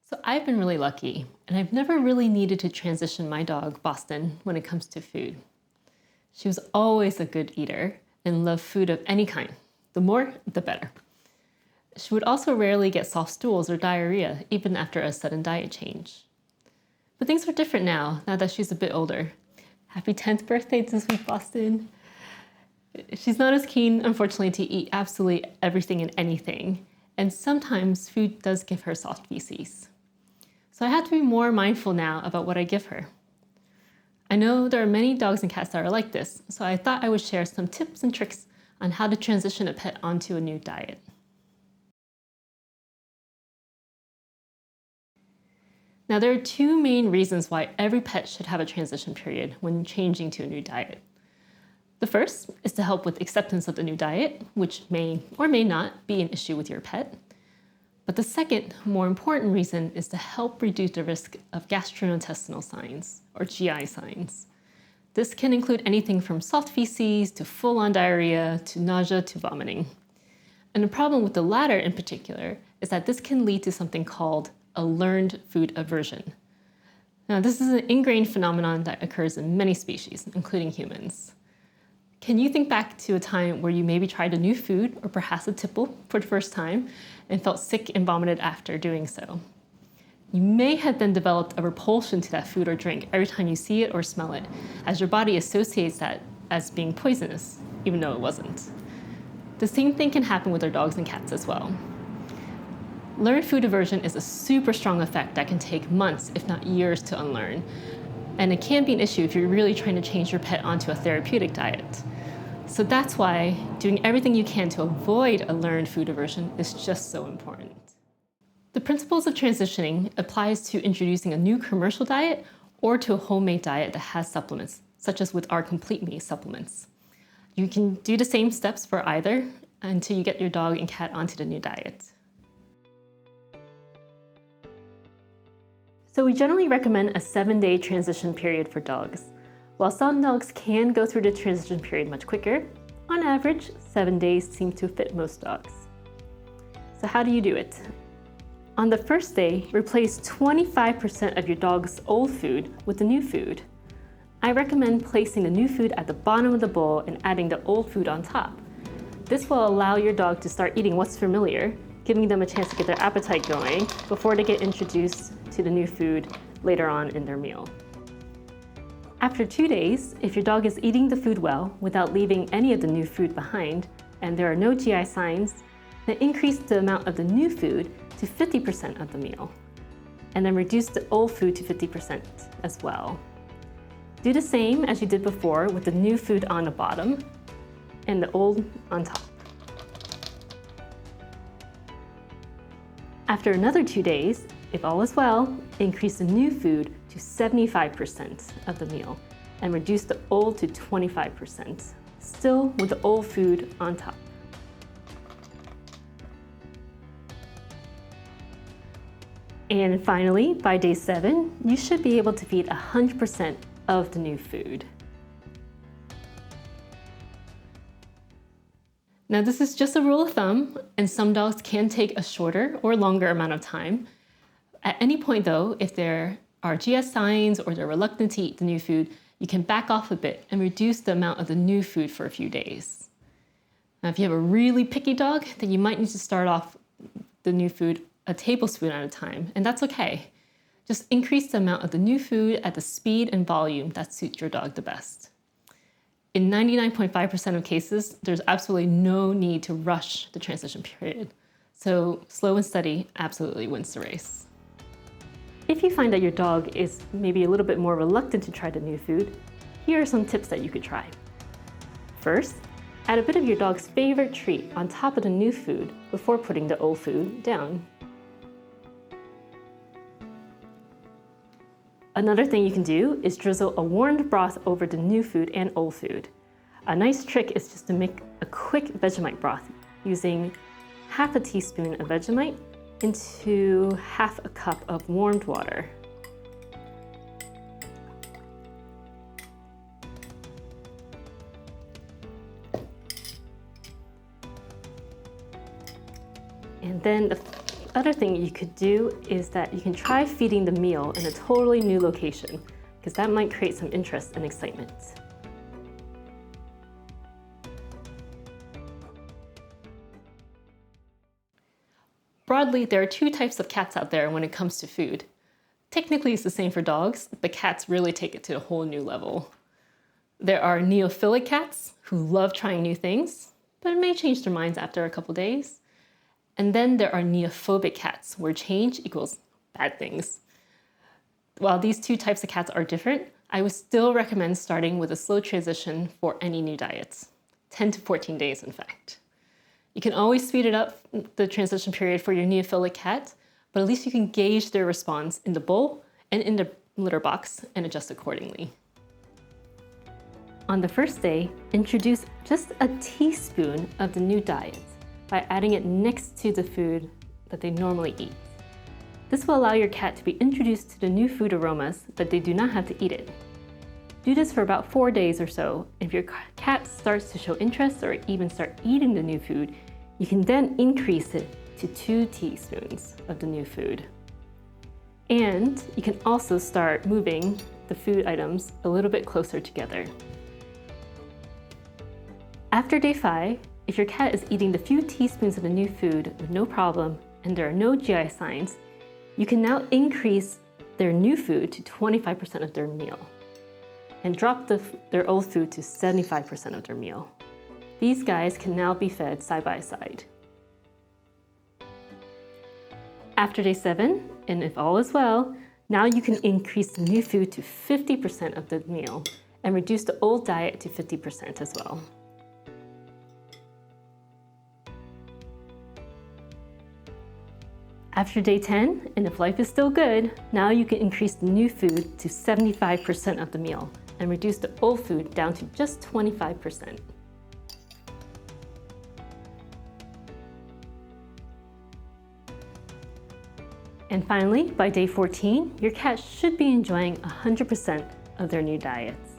So I've been really lucky, and I've never really needed to transition my dog, Boston, when it comes to food. She was always a good eater and loved food of any kind. The more, the better. She would also rarely get soft stools or diarrhea, even after a sudden diet change. But things are different now that she's a bit older. Happy 10th birthday this week, Boston. She's not as keen, unfortunately, to eat absolutely everything and anything, and sometimes food does give her soft feces. So I have to be more mindful now about what I give her. I know there are many dogs and cats that are like this, so I thought I would share some tips and tricks on how to transition a pet onto a new diet. Now, there are two main reasons why every pet should have a transition period when changing to a new diet. The first is to help with acceptance of the new diet, which may or may not be an issue with your pet. But the second, more important reason is to help reduce the risk of gastrointestinal signs, or GI signs. This can include anything from soft feces to full-on diarrhea to nausea to vomiting. And the problem with the latter in particular is that this can lead to something called a learned food aversion. Now, this is an ingrained phenomenon that occurs in many species, including humans. Can you think back to a time where you maybe tried a new food or perhaps a tipple for the first time and felt sick and vomited after doing so? You may have then developed a repulsion to that food or drink every time you see it or smell it, as your body associates that as being poisonous, even though it wasn't. The same thing can happen with our dogs and cats as well. Learned food aversion is a super strong effect that can take months, if not years, to unlearn. And it can be an issue if you're really trying to change your pet onto a therapeutic diet. So that's why doing everything you can to avoid a learned food aversion is just so important. The principles of transitioning applies to introducing a new commercial diet or to a homemade diet that has supplements, such as with our Complete Me supplements. You can do the same steps for either until you get your dog and cat onto the new diet. So we generally recommend a 7-day transition period for dogs. While some dogs can go through the transition period much quicker, on average, 7 days seem to fit most dogs. So how do you do it? On the first day, replace 25% of your dog's old food with the new food. I recommend placing the new food at the bottom of the bowl and adding the old food on top. This will allow your dog to start eating what's familiar, giving them a chance to get their appetite going before they get introduced to the new food later on in their meal. After 2 days, if your dog is eating the food well without leaving any of the new food behind, and there are no GI signs, then increase the amount of the new food to 50% of the meal, and then reduce the old food to 50% as well. Do the same as you did before with the new food on the bottom and the old on top. After another 2 days, if all is well, increase the new food to 75% of the meal and reduce the old to 25%, still with the old food on top. And finally, by day 7, you should be able to feed 100% of the new food. Now, this is just a rule of thumb, and some dogs can take a shorter or longer amount of time. At any point, though, if there are GS signs or they're reluctant to eat the new food, you can back off a bit and reduce the amount of the new food for a few days. Now, if you have a really picky dog, then you might need to start off the new food a tablespoon at a time, and that's okay. Just increase the amount of the new food at the speed and volume that suits your dog the best. In 99.5% of cases, there's absolutely no need to rush the transition period. So slow and steady absolutely wins the race. If you find that your dog is maybe a little bit more reluctant to try the new food, here are some tips that you could try. First, add a bit of your dog's favorite treat on top of the new food before putting the old food down. Another thing you can do is drizzle a warmed broth over the new food and old food. A nice trick is just to make a quick Vegemite broth using half a teaspoon of Vegemite into half a cup of warmed water. And then other thing you could do is that you can try feeding the meal in a totally new location, because that might create some interest and excitement. Broadly, there are two types of cats out there when it comes to food. Technically, it's the same for dogs, but cats really take it to a whole new level. There are neophilic cats who love trying new things, but may change their minds after a couple days. And then there are neophobic cats, where change equals bad things. While these two types of cats are different, I would still recommend starting with a slow transition for any new diets, 10 to 14 days in fact. You can always speed it up, the transition period for your neophilic cat, but at least you can gauge their response in the bowl and in the litter box and adjust accordingly. On the first day, introduce just a teaspoon of the new diet by adding it next to the food that they normally eat. This will allow your cat to be introduced to the new food aromas, but they do not have to eat it. Do this for about 4 days or so. If your cat starts to show interest or even start eating the new food, you can then increase it to 2 teaspoons of the new food. And you can also start moving the food items a little bit closer together. After day 5, if your cat is eating the few teaspoons of the new food with no problem and there are no GI signs, you can now increase their new food to 25% of their meal and drop their old food to 75% of their meal. These guys can now be fed side by side. After day 7, and if all is well, now you can increase the new food to 50% of the meal and reduce the old diet to 50% as well. After day 10, and if life is still good, now you can increase the new food to 75% of the meal and reduce the old food down to just 25%. And finally, by day 14, your cat should be enjoying 100% of their new diets.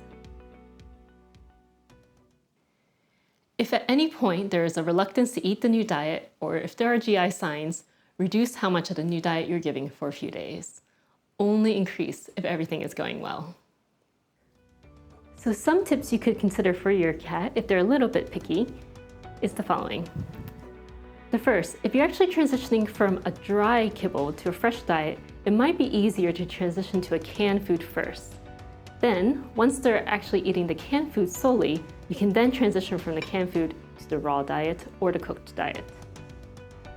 If at any point there is a reluctance to eat the new diet, or if there are GI signs, reduce how much of the new diet you're giving for a few days. Only increase if everything is going well. So some tips you could consider for your cat, if they're a little bit picky, is the following. The first, if you're actually transitioning from a dry kibble to a fresh diet, it might be easier to transition to a canned food first. Then, once they're actually eating the canned food solely, you can then transition from the canned food to the raw diet or the cooked diet.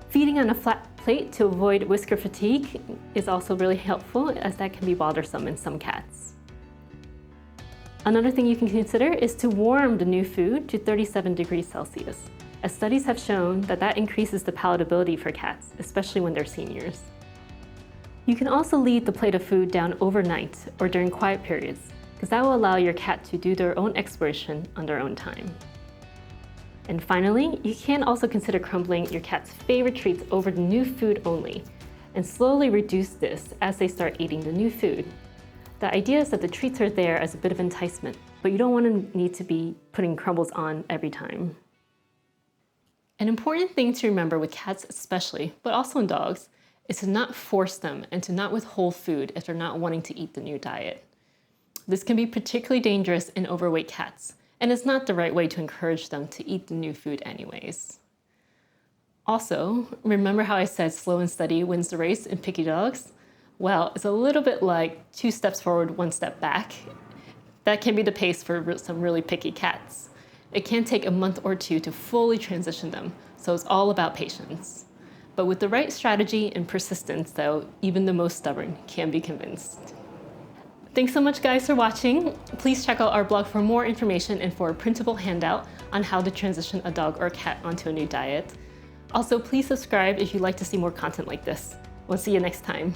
Feeding on a flat plate to avoid whisker fatigue is also really helpful, as that can be bothersome in some cats. Another thing you can consider is to warm the new food to 37 degrees Celsius, as studies have shown that that increases the palatability for cats, especially when they're seniors. You can also leave the plate of food down overnight or during quiet periods, because that will allow your cat to do their own exploration on their own time. And finally, you can also consider crumbling your cat's favorite treats over the new food only, and slowly reduce this as they start eating the new food. The idea is that the treats are there as a bit of enticement, but you don't want to need to be putting crumbles on every time. An important thing to remember with cats especially, but also in dogs, is to not force them and to not withhold food if they're not wanting to eat the new diet. This can be particularly dangerous in overweight cats, and it's not the right way to encourage them to eat the new food anyways. Also, remember how I said slow and steady wins the race in picky dogs? Well, it's a little bit like 2 steps forward, 1 step back. That can be the pace for some really picky cats. It can take a month or 2 to fully transition them, so it's all about patience. But with the right strategy and persistence, though, even the most stubborn can be convinced. Thanks so much, guys, for watching. Please check out our blog for more information and for a printable handout on how to transition a dog or a cat onto a new diet. Also, please subscribe if you'd like to see more content like this. We'll see you next time.